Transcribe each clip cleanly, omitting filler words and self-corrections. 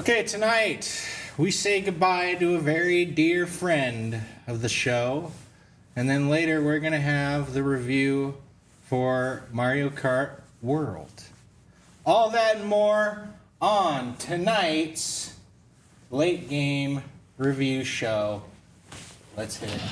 Okay, tonight we say goodbye to a very dear friend of the show. And then later we're going to have the review for Mario Kart World. All that and more on tonight's late game review show. Let's hit it.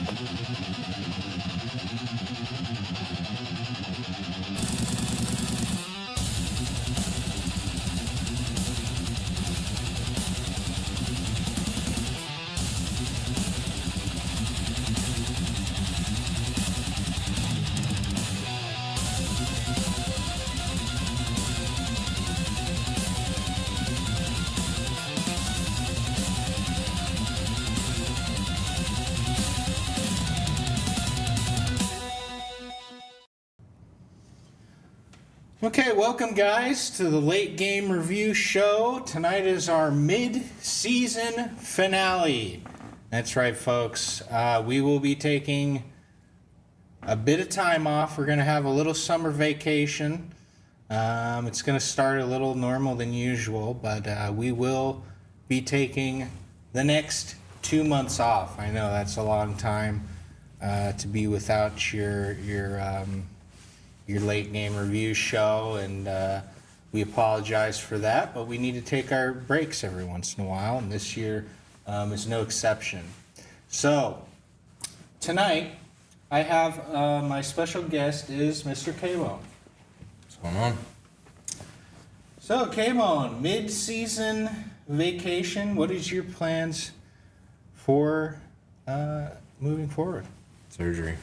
Okay, welcome guys to the late game review show. Tonight is our mid-season finale. That's right, folks. We will be taking a bit of time off. We're going to have a little summer vacation. It's going to start a little normal than usual, but we will be taking the next 2 months off. I know that's a long time to be without your late game review show, and we apologize for that, but we need to take our breaks every once in a while, and this year is no exception. So tonight I have my special guest is Mr. K-Bone. What's going on? So K-Bone, mid-season vacation, what is your plans for moving forward? Surgery.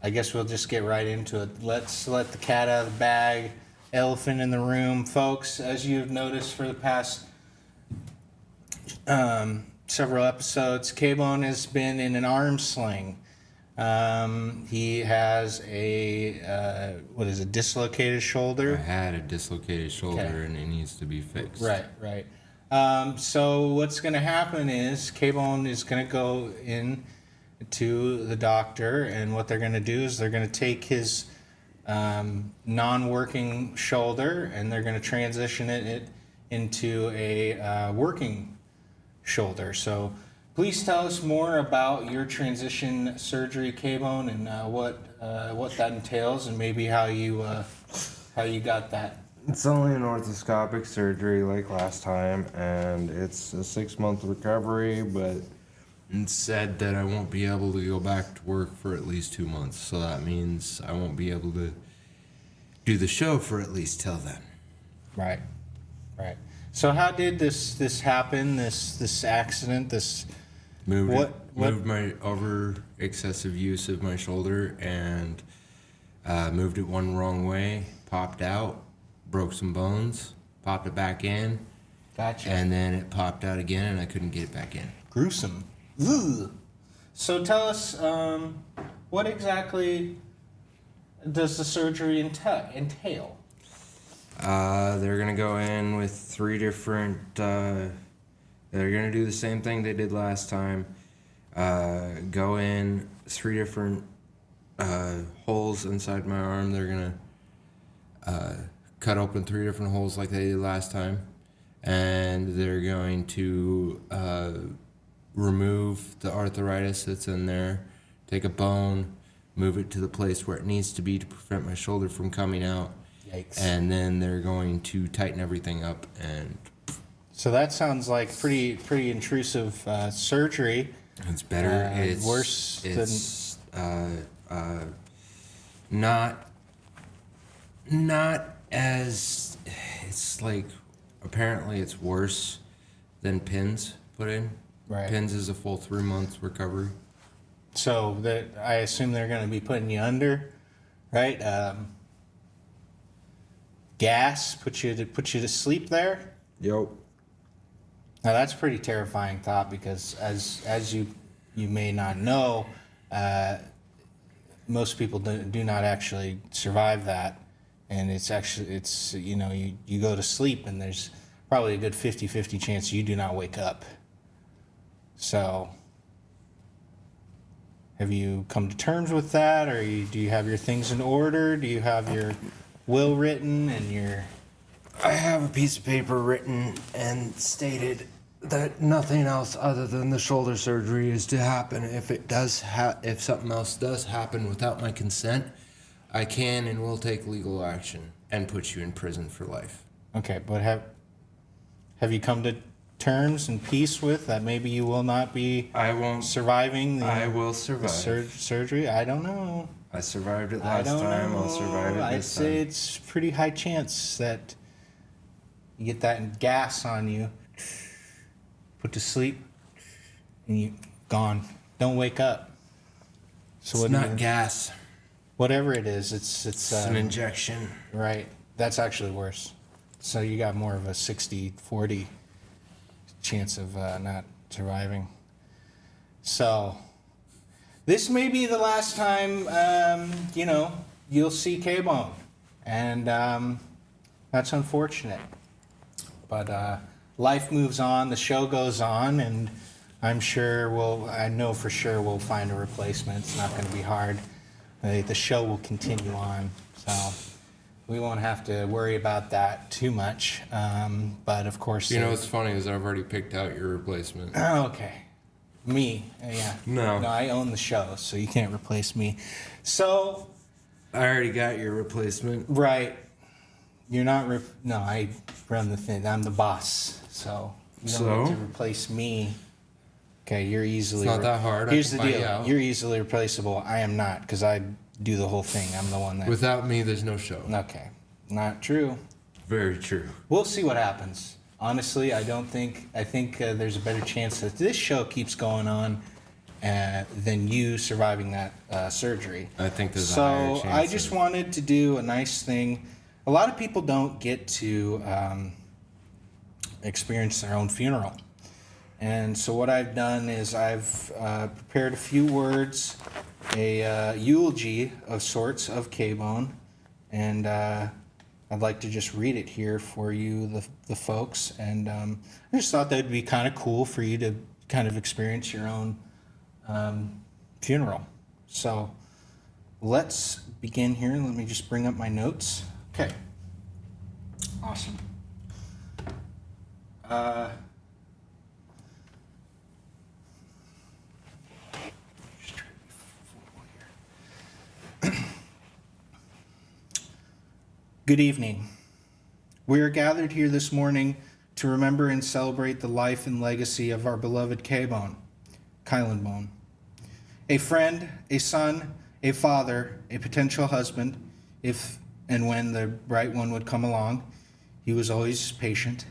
I guess we'll just get right into it. Let's let the cat out of the bag, elephant in the room. Folks, as you've noticed for the past several episodes, K-Bone has been in an arm sling. He has a, dislocated shoulder? I had a dislocated shoulder, Okay. and it needs to be fixed. Right. So what's going to happen is K-Bone is going to go in to the doctor, and what they're going to do is they're going to take his non-working shoulder and they're going to transition it into a working shoulder. So please tell us more about your transition surgery, K-Bone, and what that entails, and maybe how you got that. It's only an orthoscopic surgery like last time, and it's a 6-month recovery, but And said that I won't be able to go back to work for at least 2 months. So that means I won't be able to do the show for at least till then. Right. So how did this happen? This accident? Moved my over excessive use of my shoulder and moved it one wrong way, popped out, broke some bones, popped it back in. Gotcha. And then it popped out again and I couldn't get it back in. Gruesome. Ugh. So tell us, what exactly does the surgery entail? They're going to go in with 3 different... they're going to do the same thing they did last time. Go in 3 different holes inside my arm. They're going to cut open 3 different holes like they did last time. And they're going to remove the arthritis that's in there, take a bone, move it to the place where it needs to be to prevent my shoulder from coming out. Yikes. And then they're going to tighten everything up. And So that sounds like pretty intrusive surgery. it's better. It's worse it's, not as, it's like, apparently it's worse than pins put in. Right. Pins is a full 3 months recovery. So I assume they're going to be putting you under, right? Gas put you to sleep there. Yep. Now that's a pretty terrifying thought, because as you may not know, most people do not actually survive that, and it's you go to sleep and there's probably a good 50-50 chance you do not wake up. So have you come to terms with that, or do you have your things in order? Do you have your will written and your I have a piece of paper written and stated that nothing else other than the shoulder surgery is to happen. If it does, if something else does happen without my consent, I can and will take legal action and put you in prison for life. Okay, but have you come to terms and peace with that maybe you will not be I won't. surviving the, I will the survive. surgery? I don't know. I survived it I last don't time. know. I'll survive it I'd this say time. it's pretty high chance that you get that gas on you, put to sleep, and you gone. Don't wake up. So It's what do not you- gas. whatever it is, it's It's an injection. right. That's actually worse. So you got more of a 60-40 chance of not surviving. So this may be the last time you'll see K-Bone, and that's unfortunate. But life moves on, the show goes on, and I know for sure we'll find a replacement. It's not going to be hard. The show will continue on, so we won't have to worry about that too much. But of course, You know what's funny is I've already picked out your replacement. oh, okay. Me, yeah. No. No, I own the show, so you can't replace me. So, I already got your replacement. right. You're not, no, I run the thing. I'm the boss, so you don't get to replace me. Okay, you're easily. It's not that hard. I Here's can the buy you deal. out. You're easily replaceable. I am not, because I do the whole thing. I'm the one that. Without me, there's no show. Okay, not true. Very true. We'll see what happens. Honestly, I think there's a better chance that this show keeps going on than you surviving that surgery. I think there's a higher So chance. I just wanted to do a nice thing. A lot of people don't get to experience their own funeral. And so what I've done is I've prepared a few words, a eulogy of sorts of K-Bone, and I'd like to just read it here for you, the folks. And I just thought that'd be kind of cool for you to kind of experience your own funeral. So let's begin here. Let me just bring up my notes. Okay. Awesome. Just try to be full here. Good evening. We are gathered here this morning to remember and celebrate the life and legacy of our beloved K-Bone, Kylan Bone. A friend, a son, a father, a potential husband, if and when the right one would come along. He was always patient.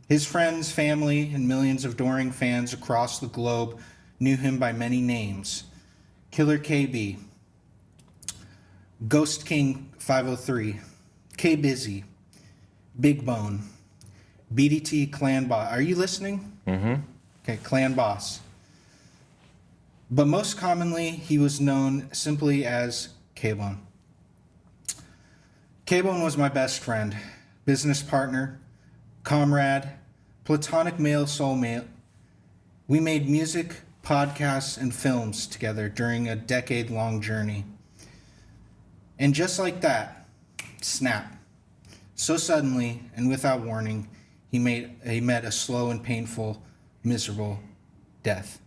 His friends, family, and millions of adoring fans across the globe knew him by many names. Killer KB, Ghost King 503, K Busy, Big Bone, BDT Clan Boss. Are you listening? Mm-hmm. Okay, Clan Boss. But most commonly, he was known simply as K-Bone. K-Bone was my best friend, business partner, comrade, platonic male soulmate. We made music, podcasts, and films together during a decade-long journey. And just like that, snap. So suddenly and without warning, he met a slow and painful, miserable death,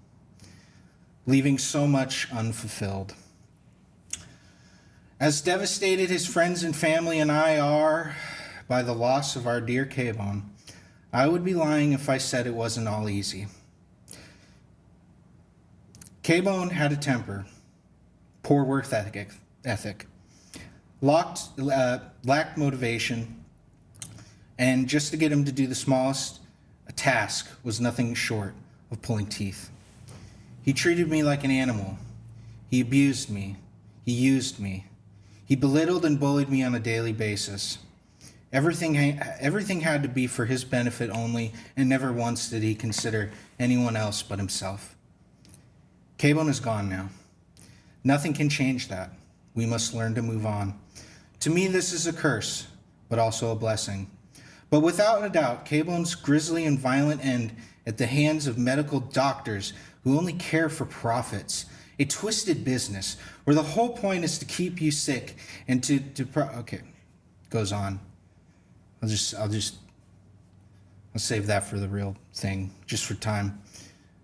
leaving so much unfulfilled. As devastated his friends and family and I are by the loss of our dear K-Bone, I would be lying if I said it wasn't all easy. K-Bone had a temper, poor work ethic, lacked motivation, and just to get him to do the smallest task was nothing short of pulling teeth. He treated me like an animal. He abused me. He used me. He belittled and bullied me on a daily basis. Everything had to be for his benefit only, and never once did he consider anyone else but himself. K-Bone is gone now. Nothing can change that. We must learn to move on. To me, this is a curse, but also a blessing. But without a doubt, K-Bone's grisly and violent end at the hands of medical doctors who only care for profits, a twisted business where the whole point is to keep you sick and goes on. I'll save that for the real thing, just for time.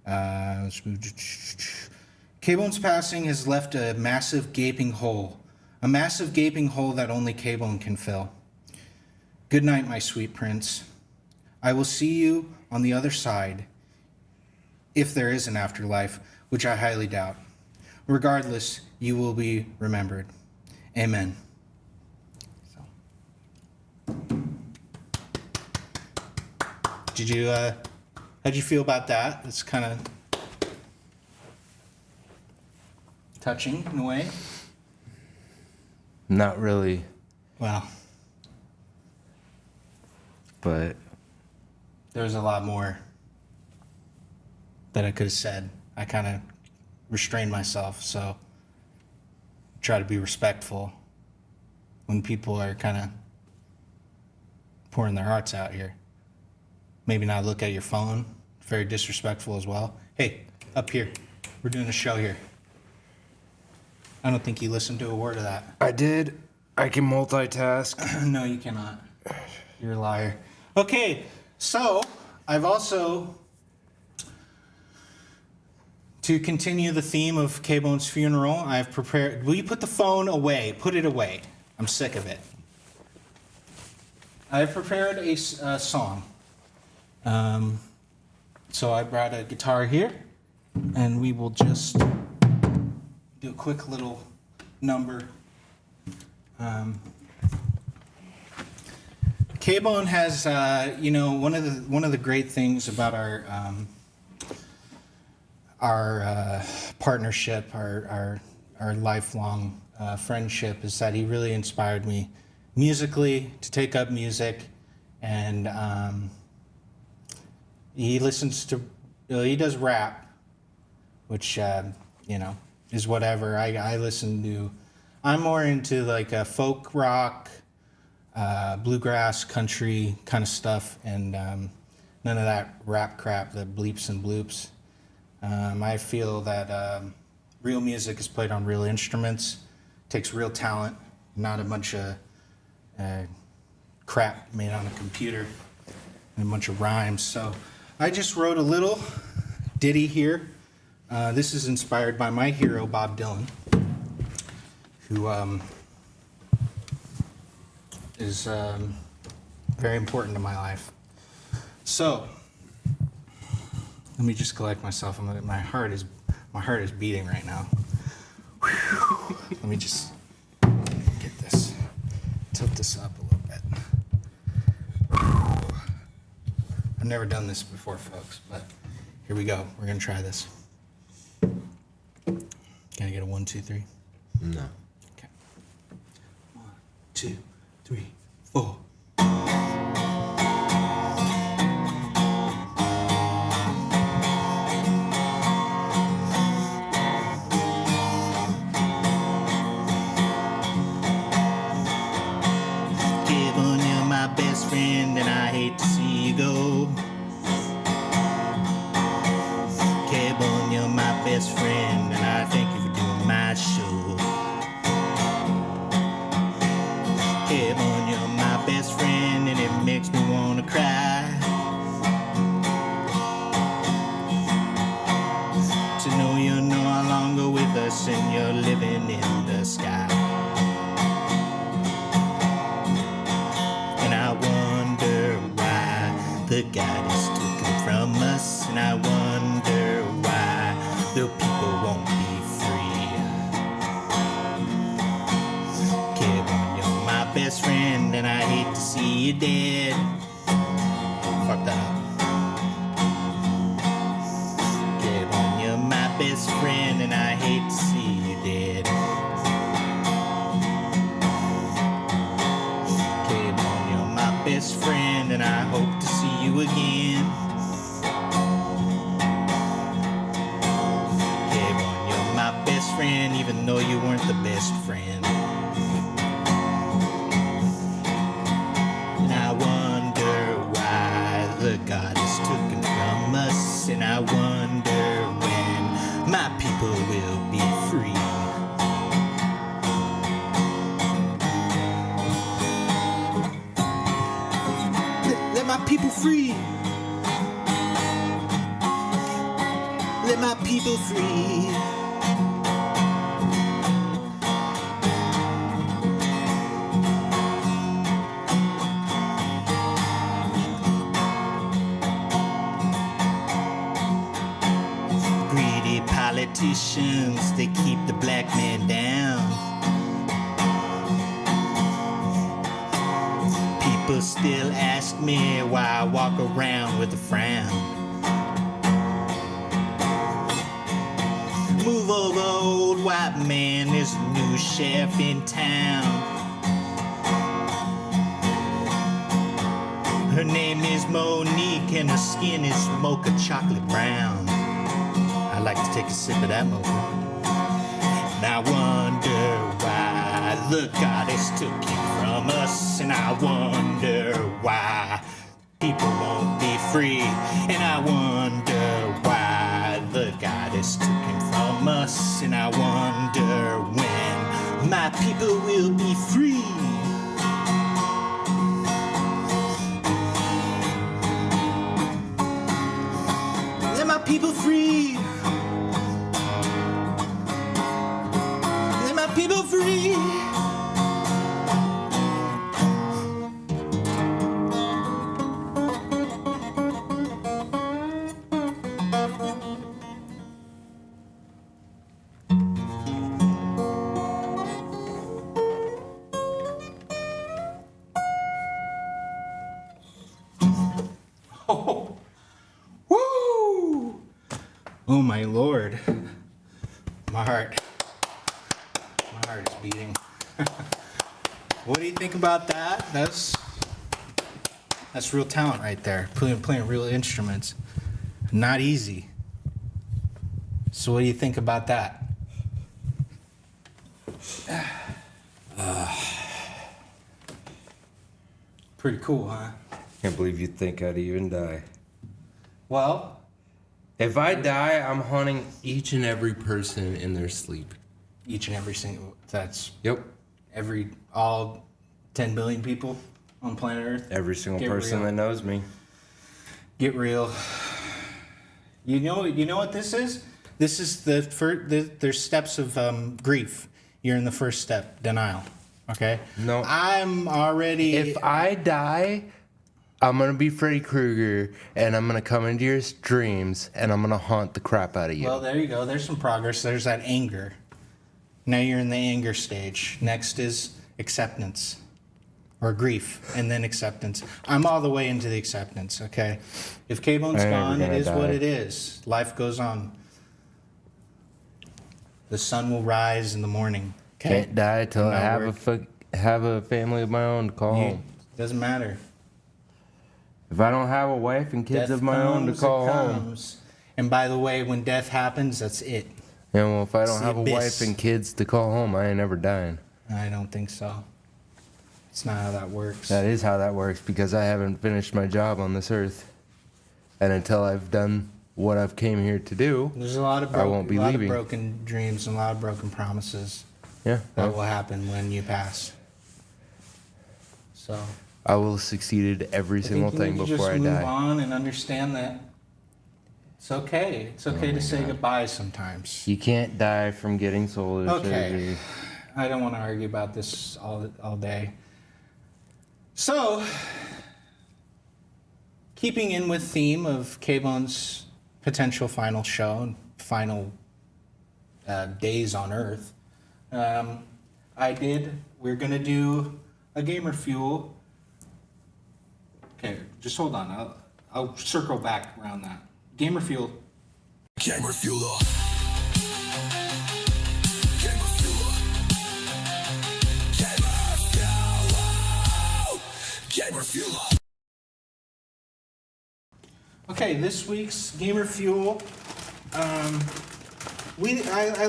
Let's move to... K-Bone's passing has left a massive gaping hole. A massive gaping hole that only K-Bone can fill. Good night, my sweet prince. I will see you on the other side, if there is an afterlife, which I highly doubt. Regardless, you will be remembered. Amen. How'd you feel about that? It's kind of touching in a way. Not really, Well, but there's a lot more that I could have said. I kind of restrained myself, so try to be respectful when people are kind of pouring their hearts out here. Maybe not look at your phone. Very disrespectful as well. Hey, up here. We're doing a show here. I don't think you listened to a word of that. I did. I can multitask. No, you cannot. You're a liar. Okay, so I've also, to continue the theme of K-Bone's funeral, I've prepared... Will you put the phone away? Put it away. I'm sick of it. I've prepared a song. So I brought a guitar here, and we will just do a quick little number. K-Bone has, one of the great things about our partnership, our lifelong friendship, is that he really inspired me musically to take up music, and he does rap, which is whatever. I'm more into like folk rock, bluegrass, country kind of stuff, and none of that rap crap, the bleeps and bloops. I feel that real music is played on real instruments, takes real talent, not a bunch of crap made on a computer and a bunch of rhymes. So I just wrote a little ditty here. This is inspired by my hero, Bob Dylan, who is very important to my life. So let me just collect myself. My heart is beating right now. Whew. Let me just get this, tilt this up a little bit. Whew. I've never done this before, folks, but here we go. We're gonna try this. Can I get a 1, 2, 3? No. Okay. 1, 2, 3, 4. Kevin, you're my best friend, and I hate to see you go. Kevin, you're my best friend, and I thank you for doing my show. Kevin, you're my best friend, and it makes me wanna cry. To know you're no longer with us, and you're living in the sky. And I wonder why the God is taken from us, and I wonder why the people won't be free. Kevin, you're my best friend, and I hate to see you dead. Fuck that up. Kevin, you're my best friend, and I hate to see you dead. Kevin, you're my best friend, and I hope to see you again. Kevin, you're my best friend, even though you weren't the best friend. And I wonder why the God is taken from us, and I wonder when my people will be free. people free. Greedy politicians, they keep the black man down. People still ask me why I walk around with a frown. Move over, old white man, there's a new sheriff in town. Her name is Monique and her skin is mocha chocolate brown. I like to take a sip of that mocha. And I wonder why the goddess took you from us. And I wonder why people won't be free. And I wonder why the goddess took him from us. And I wonder when my people will be free. Let my people free. Let my people free. Oh, woo! Oh my Lord, my heart is beating. What do you think about that? That's real talent right there. Playing real instruments, not easy. So what do you think about that? Pretty cool, huh? Can't believe you think I'd even die. Well, If I die, I'm haunting each and every person in their sleep. each and every single, that's Yep. all 10 billion people on planet Earth. Every single Get person real. that knows me. Get real. You know what this is? This is there's steps of grief. You're in the first step, denial. Okay? No. I'm already. If I die, I'm gonna be Freddy Krueger, and I'm gonna come into your dreams, and I'm gonna haunt the crap out of you. Well, there you go. There's some progress. There's that anger. Now you're in the anger stage. Next is acceptance. Or grief, and then acceptance. I'm all the way into the acceptance, okay? If K-Bone's I ain't gone, never it is gonna what die. it is. Life goes on. The sun will rise in the morning. Okay? Can't die till I Not have work. have a family of my own to call home. Doesn't matter. If I don't have a wife and kids Death of my own to comes, call it home, comes. And by the way, when death happens, that's it. yeah, well, if I don't the have a abyss. wife and kids to call home, I ain't never dying. I don't think so. It's not how that works. That is how that works because I haven't finished my job on this earth, and until I've done what I've came here to do, There's a lot of I won't be leaving. broken dreams and a lot of broken promises yeah, that will happen when you pass. So I will have succeeded every I single think you thing need to before just I move die. on and understand that it's okay. It's okay to say goodbye sometimes. You can't die from getting solar Okay. surgery. I don't want to argue about this all day. So, keeping in with theme of K-Bone's potential final show and final days on Earth, we're going to do a Gamer Fuel. Okay, just hold on. I'll circle back around that. Gamer Fuel. Gamer Fueler. Gamer Fueler. Gamer Fueler. Okay, this week's Gamer Fuel. I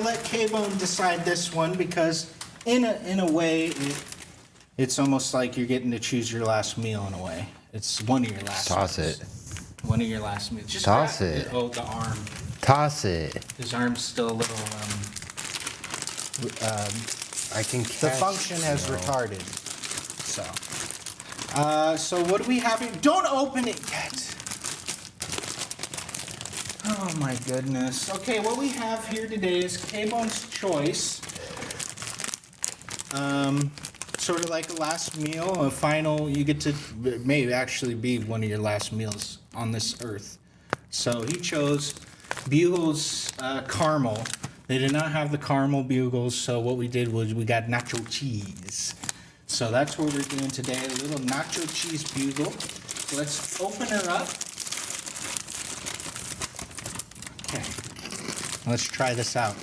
let K-Bone decide this one because in a way it's almost like you're getting to choose your last meal in a way. It's one of your last Toss meals. it. One of your last meals. Just Toss grab it. Oh, the arm. Toss it. His arm's still a little I can catch. the function has no. retarded. So what do we have here? Don't open it yet. Oh my goodness. Okay, what we have here today is K-Bone's Choice. Sort of like a last meal, a final, you get to, it may actually be one of your last meals on this earth. So he chose Bugles caramel. They did not have the caramel Bugles, so what we did was we got nacho cheese. So that's what we're doing today, a little nacho cheese Bugle. So let's open her up. Okay, let's try this out.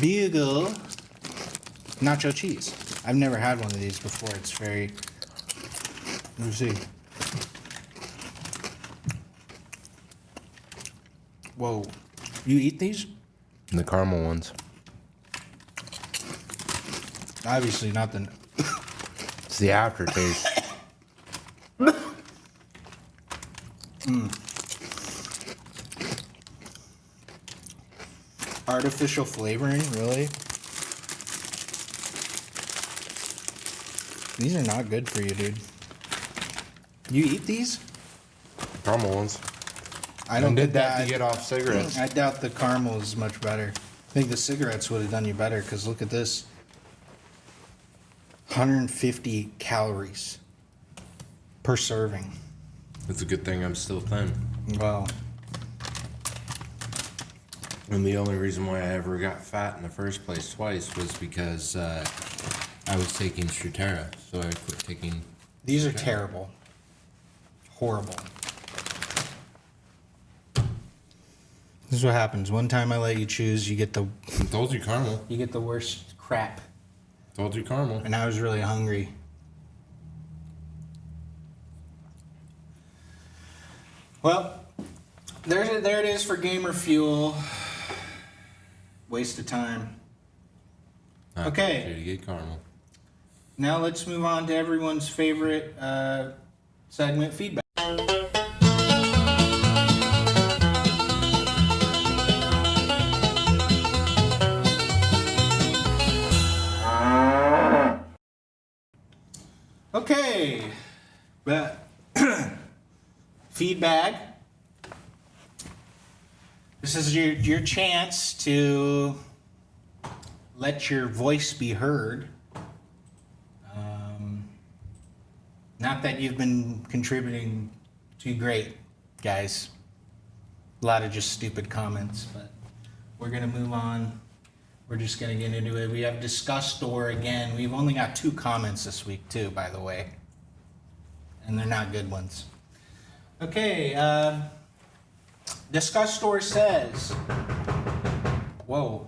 Bugle nacho cheese. I've never had one of these before. It's very, let me see. Whoa, you eat these? The caramel ones. Obviously not the, It's the aftertaste. artificial flavoring, really? These are not good for you, dude. You eat these? Caramel ones. I don't And did think that to get off cigarettes. I doubt the caramel is much better. I think the cigarettes would have done you better, because look at this. 150 calories per serving. It's a good thing I'm still thin. Wow. And the only reason why I ever got fat in the first place twice was because I was taking Stratera, so I quit taking. These are terrible. Horrible. This is what happens. One time I let you choose, you get the I told you caramel. worst crap. Told you caramel. And I was really hungry. Well, there it is for Gamer Fuel. Waste of time. Okay. Here to get caramel. Now let's move on to everyone's favorite segment, feedback. Okay, but feedback. This is your chance to let your voice be heard. Not that you've been contributing too great, guys. A lot of just stupid comments, but we're gonna move on. We're just gonna get into it. We have Discuss Store again. We've only got 2 comments this week too, by the way. And they're not good ones. Okay, Discuss Store says, whoa,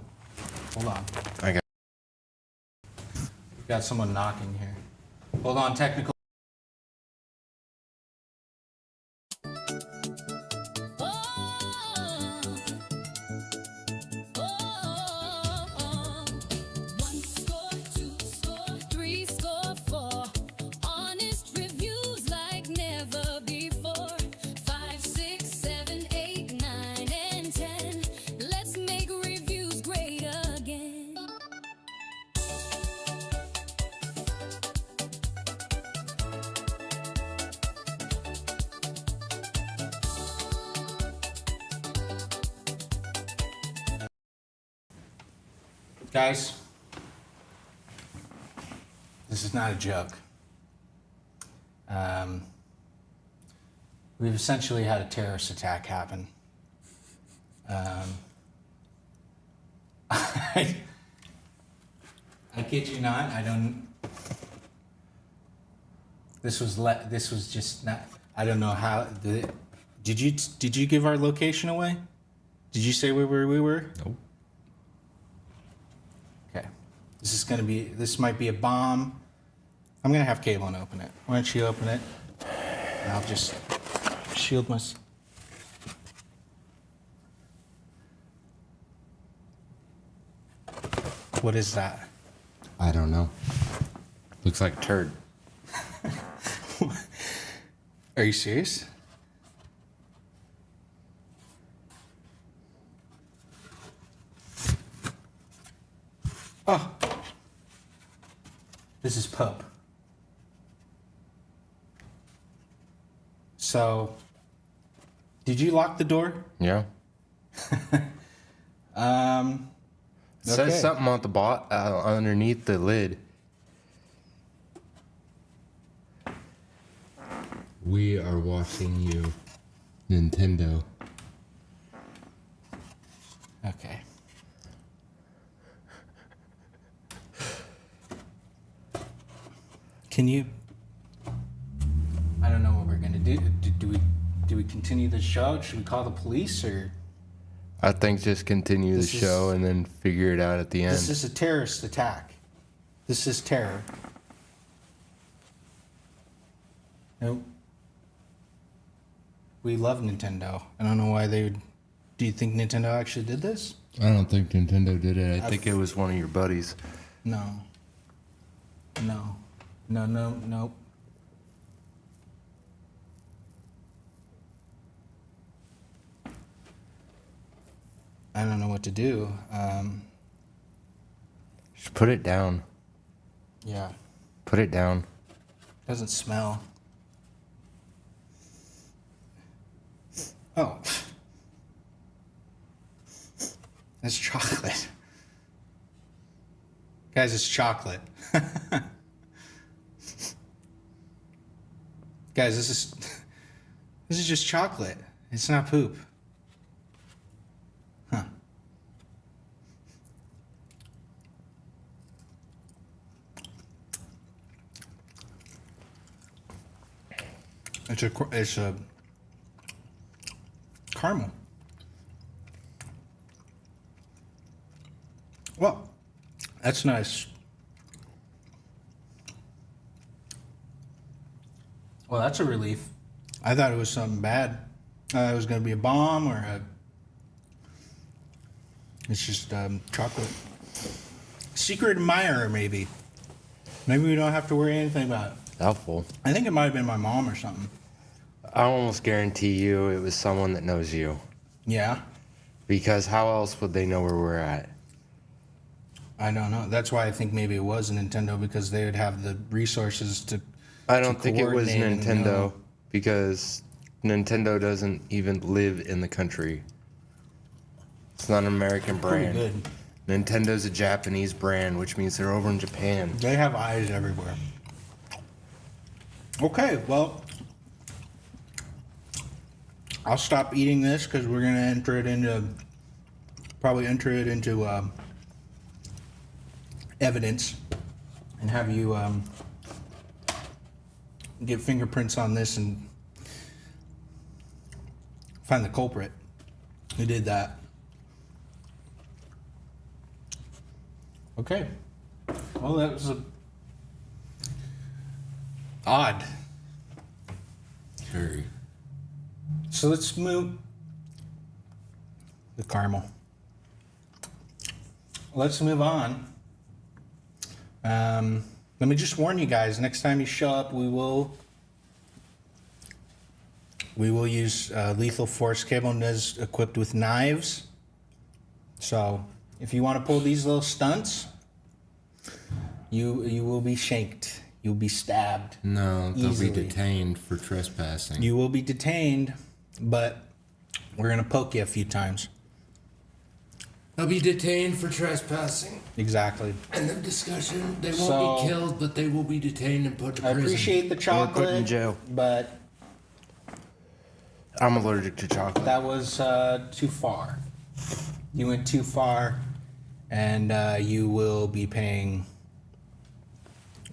hold on. I got. We've got someone knocking here. Hold on, technical. Guys, this is not a joke. We've essentially had a terrorist attack happen. I kid you not. I don't. This was just not. I don't know how. Did you give our location away? Did you say where we were? Nope. Okay. This might be a bomb. I'm gonna have Caitlin open it. Why don't you open it? And I'll just shield myself. What is that? I don't know. Looks like turd. Are you serious? Oh. This is Pope. So, did you lock the door? Yeah. It says Okay. something on the underneath the lid. We are watching you, Nintendo. Okay. Can you? I don't know what we're gonna do. Do we continue the show? Should we call the police or? I think just continue the This is- show and then figure it out at the end. This is a terrorist attack. This is terror. Nope. We love Nintendo. I don't know why they would. Do you think Nintendo actually did this? I don't think Nintendo did it. I think it was one of your buddies. No. No. No, no, nope. I don't know what to do. Just put it down. Yeah. Put it down. Doesn't smell. Oh. That's chocolate. Guys, it's chocolate. Guys, this is just chocolate. It's not poop. Huh. It's a caramel. Well, that's nice. Well, that's a relief. I thought it was something bad. It was going to be a bomb or a. It's just chocolate. Secret admirer, maybe. Maybe we don't have to worry anything about it. Doubtful. I think it might have been my mom or something. I almost guarantee you it was someone that knows you. Yeah, Because how else would they know where we're at? I don't know. That's why I think maybe it was Nintendo because they would have the resources to. I don't think it was coordinate and Nintendo know. because Nintendo doesn't even live in the country. It's not an American Pretty brand. good. Nintendo's a Japanese brand, which means they're over in Japan. They have eyes everywhere. Okay, well, I'll stop eating this because we're gonna probably enter it into evidence, and have you get fingerprints on this and find the culprit who did that. Okay. Well, that was odd. Very. So let's move the caramel. Let's move on. Let me just warn you guys. Next time you show up, we will use lethal force. Cable is equipped with knives. So if you want to pull these little stunts, you will be shanked. You'll be stabbed. No, they'll Easily. be detained for trespassing. You will be detained, but we're gonna poke you a few times. They'll be detained for trespassing. Exactly. End of discussion. They won't So- be killed, but they will be detained and put to I prison. appreciate the Or chocolate, put in jail. but I'm allergic to chocolate. that was too far. You went too far, and you will be paying.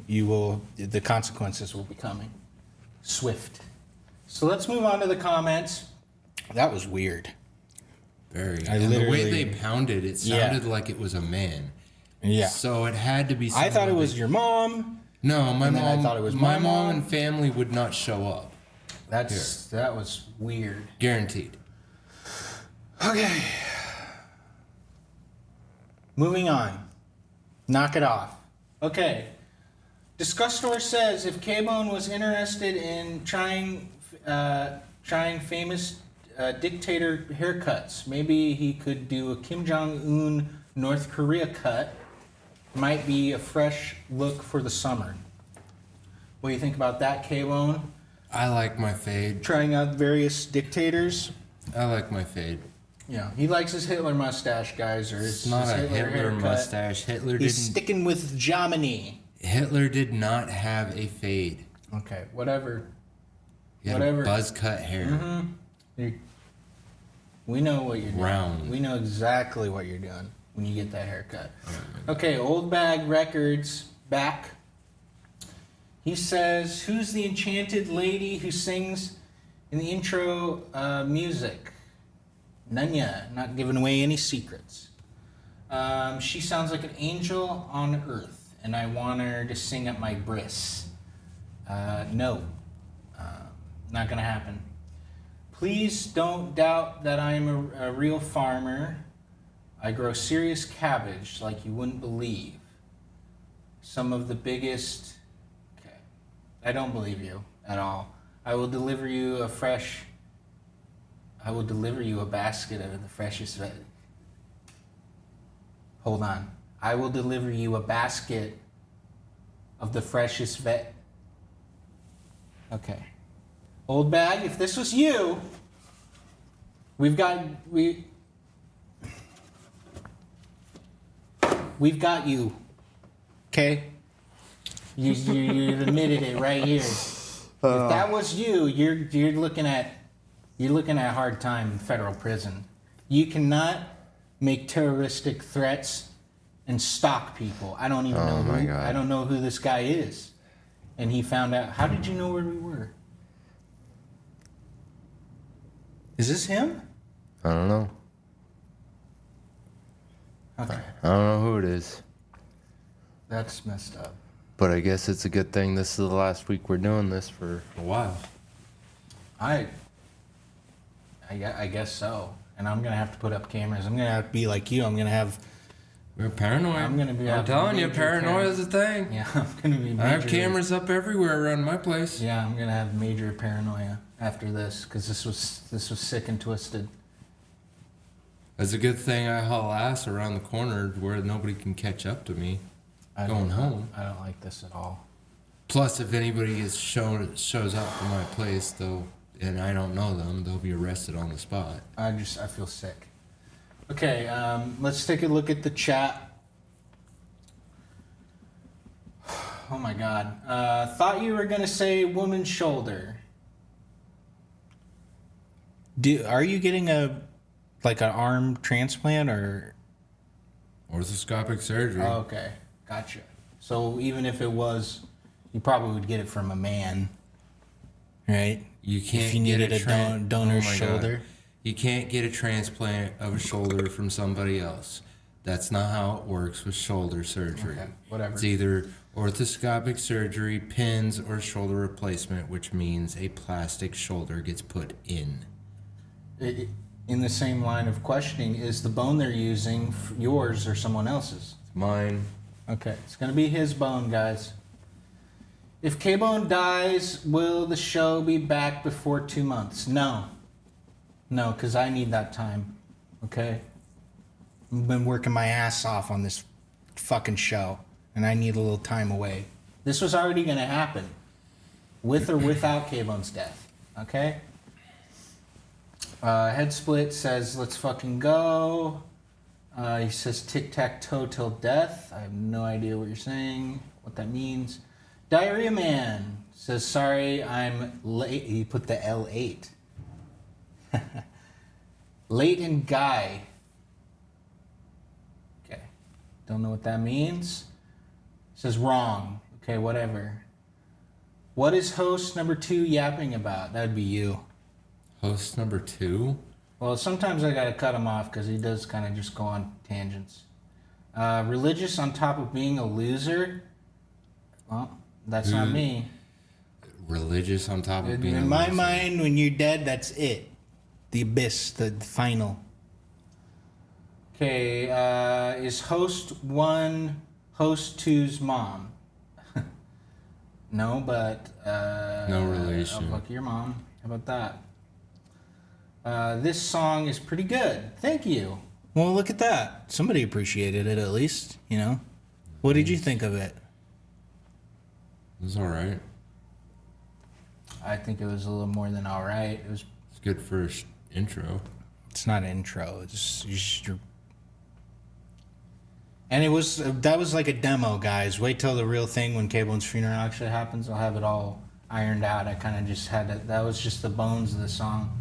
The consequences will be coming. Swift. So let's move on to the comments. That was weird. Very. I And the way literally- they pounded, it Yeah. sounded like it was a man. Yeah. So it had to be. I thought it someone was that- your mom. No, my and then I mom. thought it was my my mom mom. and family would not show up. That was weird. Guaranteed. Okay. Moving on. Knock it off. Okay. Discussor says if K-Bone was interested in trying famous dictator haircuts, maybe he could do a Kim Jong-un North Korea cut. Might be a fresh look for the summer. What do you think about that, K-Bone? I like my fade. Trying out various dictators. I like my fade. Yeah, he likes his Hitler mustache, guys, or It's not a Hitler haircut. mustache. He's sticking with Germany. Hitler did not have a fade. Okay, whatever. He had a buzz cut hair. We know what you're doing. Round. We know exactly what you're doing when you get that haircut. Okay, Old Bag Records back. He says, "Who's the enchanted lady who sings in the intro music?" Nunya, not giving away any secrets. She sounds like an angel on earth, and I want her to sing at my bris. No, not gonna happen. Please don't doubt that I'm a real farmer. I grow serious cabbage like you wouldn't believe. Some of the biggest... Okay, I don't believe you at all. I will deliver you a basket of the freshest veg. Hold on. I will deliver you a basket of the freshest veg. Okay. Old Bag, if this was you, we've got you. Okay? You admitted it right here. If that was you, you're looking at hard time in federal prison. You cannot make terroristic threats and stalk people. I don't even know my God. I don't know who this guy is. And he found out. How did you know where we were? Is this him? I don't know. Okay. I don't know who it is. That's messed up. But I guess it's a good thing this is the last week we're doing this for. A while. I guess so. And I'm gonna have to put up cameras. I'm gonna have to be like you. I'm gonna have. We're paranoid. I'm telling you, major paranoia is a thing. Yeah, I'm gonna be. I have major- cameras up everywhere around my place. Yeah, I'm gonna have major paranoia after this because this was sick and twisted. It's a good thing I haul ass around the corner where nobody can catch up to me going home. I don't like this at all. Plus, if anybody shows up to my place, and I don't know them, they'll be arrested on the spot. I feel sick. Okay, let's take a look at the chat. Oh my God! Thought you were gonna say woman's shoulder. Are you getting an arm transplant or? Orthoscopic surgery. Oh, okay, gotcha. So even if it was, you probably would get it from a man, right? You can't if you get needed a donor's Oh my shoulder. God. You can't get a transplant of a shoulder from somebody else. That's not how it works with shoulder surgery. Okay, whatever. It's either orthoscopic surgery, pins, or shoulder replacement, which means a plastic shoulder gets put in. In the same line of questioning, is the bone they're using yours or someone else's? Mine. Okay, it's gonna be his bone, guys. If K-Bone dies, will the show be back before 2 months? No, because I need that time. Okay, I've been working my ass off on this fucking show, and I need a little time away. This was already gonna happen, with or without K-Bone's death. Okay. Head Split says, "Let's fucking go." He says, "Tic-tac-toe till death." I have no idea what you're saying, what that means. Diarrhea Man says, "Sorry, I'm late." He put the L8. Late and Guy. Okay. Don't know what that means. Says wrong. Okay, whatever. What is host number 2 yapping about? That'd be you. Host number 2? Well, sometimes I gotta cut him off because he does kind of just go on tangents. Religious on top of being a loser? Well, that's not me. Religious on top of being a In my loser. mind, when you're dead, that's it. The abyss, the final. Okay, is host 1 host 2's mom? No, but... No relation. Oh, fuck your mom. How about that? This song is pretty good. Thank you. Well, look at that. Somebody appreciated it at least, you know? What did you think of it? It was alright. I think it was a little more than all right. It's good for intro. It's not an intro. And that was like a demo, guys. Wait till the real thing when Cable's funeral actually happens. I'll have it all ironed out. I kind of just had it. That was just the bones of the song.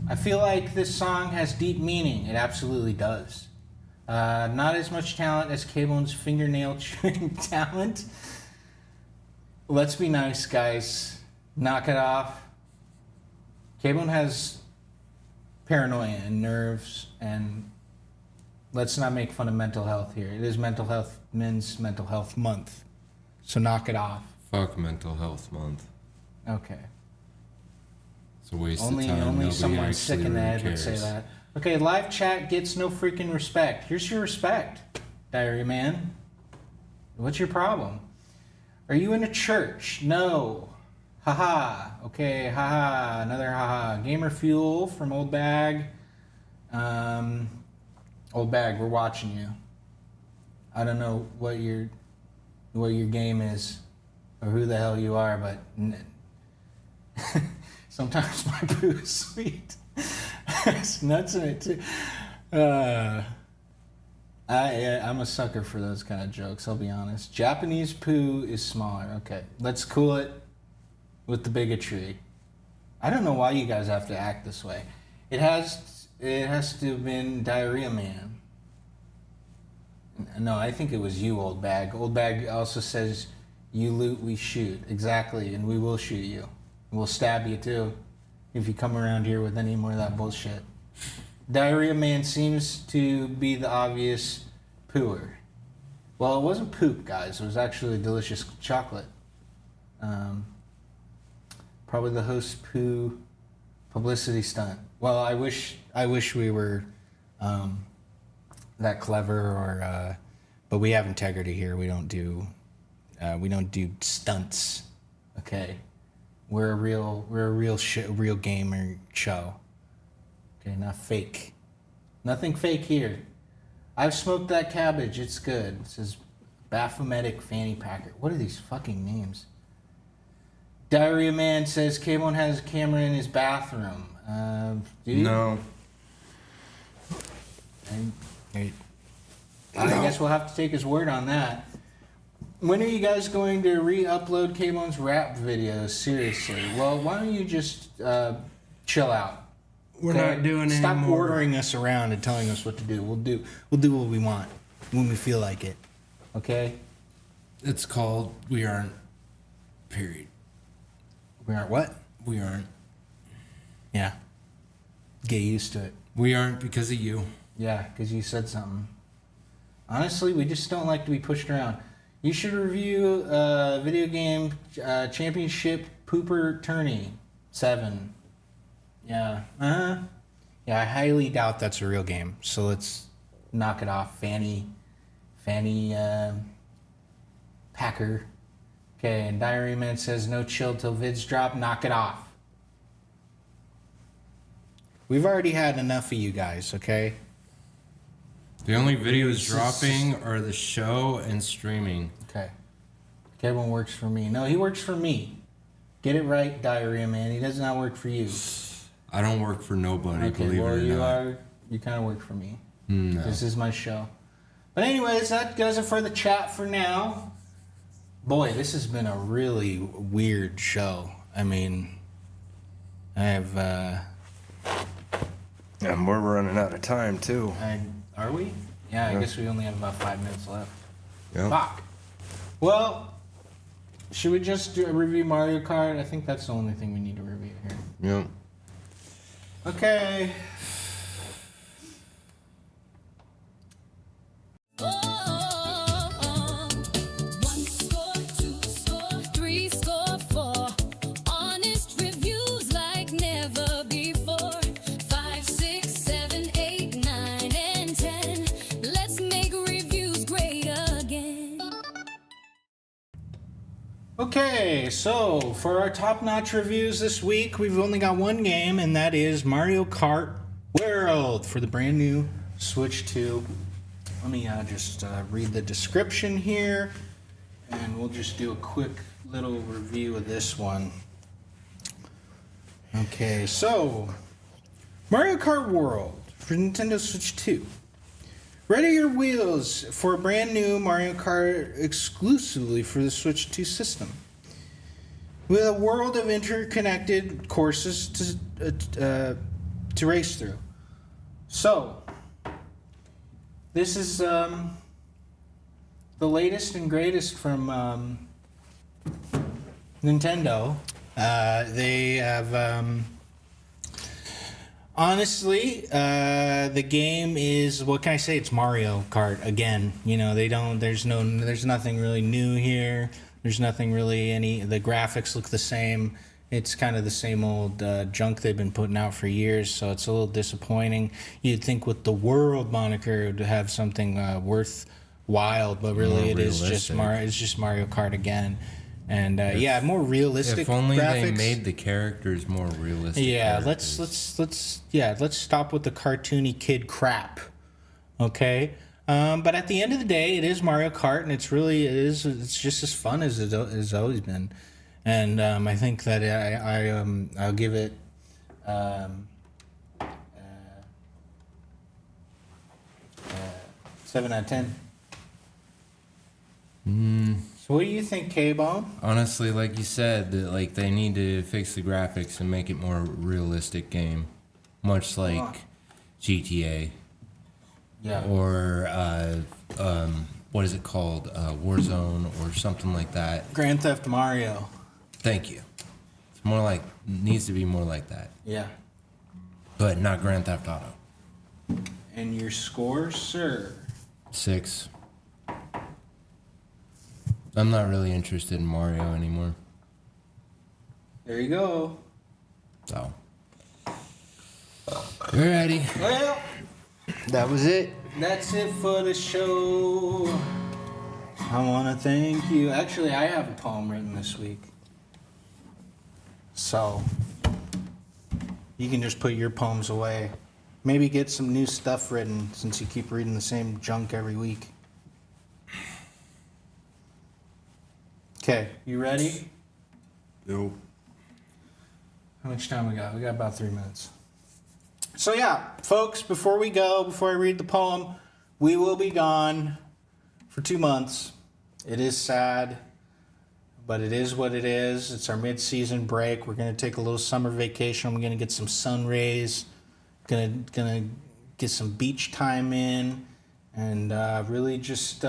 I feel like this song has deep meaning. It absolutely does. Not as much talent as Cable's fingernail chewing talent. Let's be nice, guys. Knock it off. Cable has paranoia and nerves, and let's not make fun of mental health here. It is Men's Mental Health Month, so knock it off. Fuck Mental Health Month. Okay. It's a waste Only of time. Nobody someone sick actually in the really head would say cares. that. Okay, live chat gets no freaking respect. Here's your respect, Diary Man. What's your problem? Are you in a church? No. Haha. Okay, haha. Another haha. Gamer Fuel from Old Bag. Old Bag, we're watching you. I don't know what your game is or who the hell you are, but sometimes my poo is sweet. There's nuts in it too. I'm a sucker for those kind of jokes, I'll be honest. Japanese poo is smaller. Okay, let's cool it with the bigotry. I don't know why you guys have to act this way. It has to have been Diarrhea Man. No, I think it was you, Old Bag. Old Bag also says, you loot, we shoot. Exactly, and we will shoot you. We'll stab you too if you come around here with any more of that bullshit. Diarrhea Man seems to be the obvious pooer. Well, it wasn't poop, guys. It was actually delicious chocolate. Probably the host's poo publicity stunt. Well, I wish we were that clever, or but we have integrity here. We don't do stunts. Okay, we're a real gamer show. Okay, not fake. Nothing fake here. I've smoked that cabbage. It's good. It says Baphometic Fanny Packer. What are these fucking names? Diarrhea Man says K-Bone has a camera in his bathroom. Do you? No. I guess we'll have to take his word on that. When are you guys going to re-upload K-Bone's rap videos? Seriously. Well, why don't you just chill out? We're not doing Stop anymore. ordering us around and telling us what to do. We'll do what we want when we feel like it. Okay? It's called We Aren't. Period. We aren't what? We aren't. Yeah. Get used to it. We aren't because of you. Yeah, because you said something. Honestly, we just don't like to be pushed around. You should review video game championship pooper tourney 7. Yeah. Yeah, I highly doubt that's a real game. So let's knock it off. Fanny Packer. Okay, and Diary Man says no chill till vids drop. Knock it off. We've already had enough of you guys, okay? The only videos dropping are the show and streaming. Okay. Kevin works for me. No, he works for me. Get it right, Diarrhea Man. He does not work for you. I don't work for nobody, Okay, believe well, it or you not. you kind of work for me. No. This is my show. But anyways, that does it for the chat for now. Boy, this has been a really weird show. I mean, and we're running out of time too. are we? Yeah, I Yeah. guess we only have about 5 minutes left. Yep. Fuck. Well, should we just review Mario Kart? I think that's the only thing we need to review here. Yep. Okay. One score, two score, three score, four. Honest reviews like never before. 5, 6, 7, 8, 9, and 10. Let's make reviews great again. Okay, so for our top-notch reviews this week, we've only got one game, and that is Mario Kart World for the brand new Switch 2. Let me just read the description here, and we'll just do a quick little review of this one. Okay, so Mario Kart World for Nintendo Switch 2. Ready your wheels for a brand new Mario Kart exclusively for the Switch 2 system. With a world of interconnected courses to race through. So, this is the latest and greatest from Nintendo. They have honestly, the game is, what can I say? It's Mario Kart again. You know, there's nothing really new here. There's nothing really the graphics look the same. It's kind of the same old junk they've been putting out for years, so it's a little disappointing. You'd think with the World moniker it would have something worthwhile, but really More it is just realistic. It's just Mario Kart again. And more realistic If only graphics. they made the characters more realistic. Yeah, characters. let's stop with the cartoony kid crap. Okay? But at the end of the day, it is Mario Kart, and it's just as fun as it's always been. And I think that I'll give it 7 out of 10. So what do you think, K-Bone? Honestly, like you said, like they need to fix the graphics and make it more realistic game, much like GTA Yeah. or what is it called, Warzone or something like that. Grand Theft Mario. Thank you. It's more like needs to be more like that, Yeah. but not Grand Theft Auto. And your score, sir? 6. I'm not really interested in Mario anymore. There you go. So, alrighty. Well, That was it. that's it for the show. I want to thank you. Actually, I have a poem written this week. So, you can just put your poems away. Maybe get some new stuff written since you keep reading the same junk every week. Okay, you ready? Nope. How much time we got? We got about 3 minutes. So yeah, folks, before I read the poem, we will be gone for 2 months. It is sad, but it is what it is. It's our mid-season break. We're gonna take a little summer vacation. We're gonna get some sun rays. Gonna get some beach time in, and really just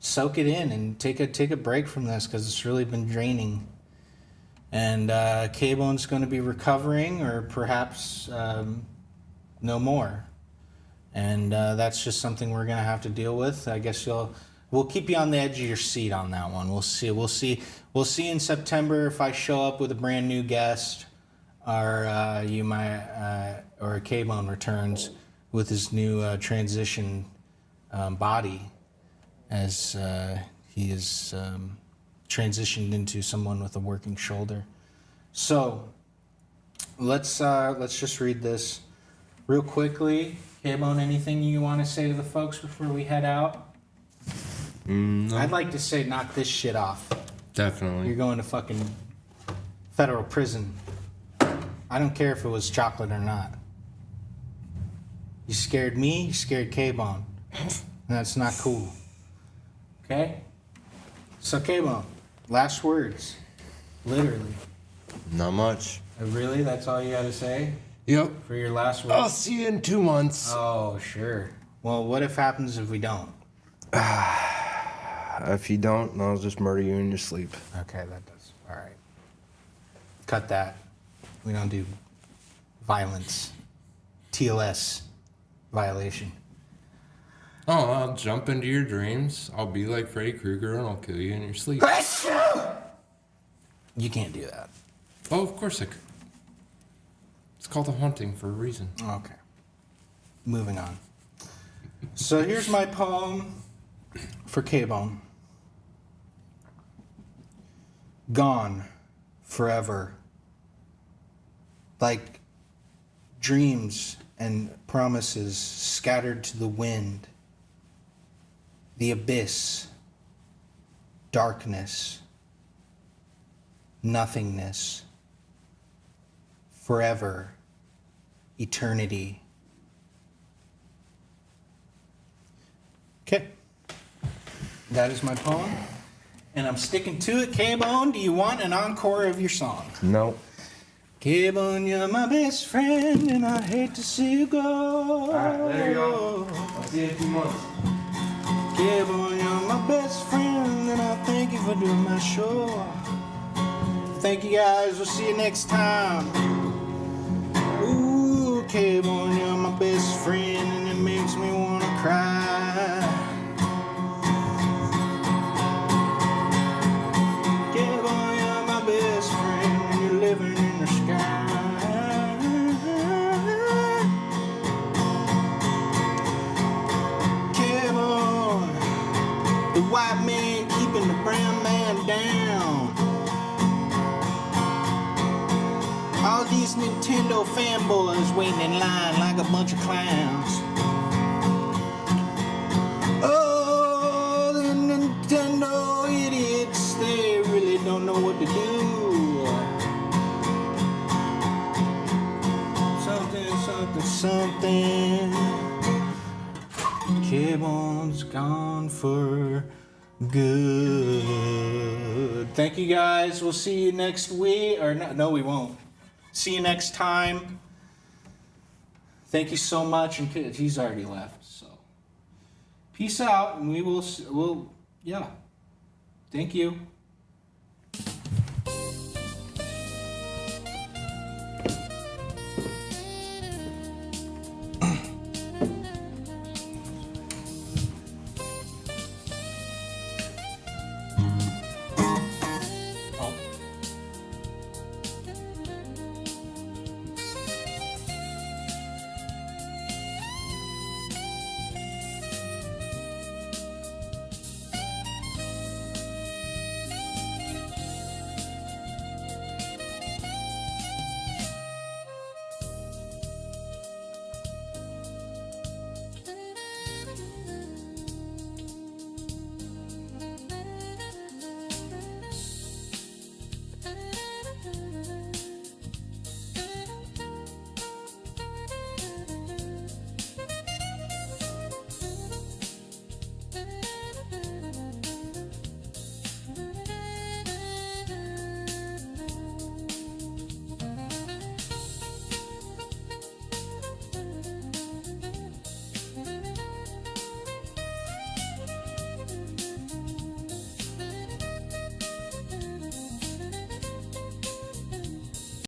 soak it in and take a break from this because it's really been draining. And K-Bone's going to be recovering, or perhaps no more. And that's just something we're going to have to deal with. I guess we'll keep you on the edge of your seat on that one. We'll see in September if I show up with a brand new guest, or or K-Bone returns with his new transition body, as he is transitioned into someone with a working shoulder. So let's just read this real quickly. K-Bone, anything you want to say to the folks before we head out? No. I'd like to say knock this shit off. Definitely. You're going to fucking federal prison. I don't care if it was chocolate or not. You scared me, you scared K-Bone. And that's not cool. Okay? So K-Bone, last words. Literally. Not much. Really? That's all you gotta say? Yep. For your last words? I'll see you in 2 months. Oh, sure. Well, what happens if we don't? If you don't, I'll just murder you in your sleep. Okay, that does. All right. Cut that. We don't do violence. TOS violation. Oh, I'll jump into your dreams. I'll be like Freddy Krueger and I'll kill you in your sleep. You can't do that. Oh, of course I could. It's called a haunting for a reason. Okay. Moving on. So here's my poem for K-Bone. Gone forever. Like dreams and promises scattered to the wind. The abyss. Darkness. Nothingness. Forever eternity. Okay. That is my poem. And I'm sticking to it. K-Bone, do you want an encore of your song? Nope. K-Bone, you're my best friend, and I hate to see you go. Alright, there you go. I'll see you in 2 months. K-Bone, you're my best friend, and I thank you for doing my show. Thank you guys. We'll see you next time. Ooh, K-Bone, you're my best friend, and it makes me want to cry. K-Bone, you're my best friend, and you're living in the sky. K-Bone, the white man keeping the brown man down. All these Nintendo fanboys waiting in line like a bunch of clowns. Oh, the Nintendo idiots, they really don't know what to do. Something. K-Bone's gone for good. Thank you guys. We'll see you next week. Or no, we won't. See you next time. Thank you so much. And he's already left. So peace out, and we'll yeah. Thank you.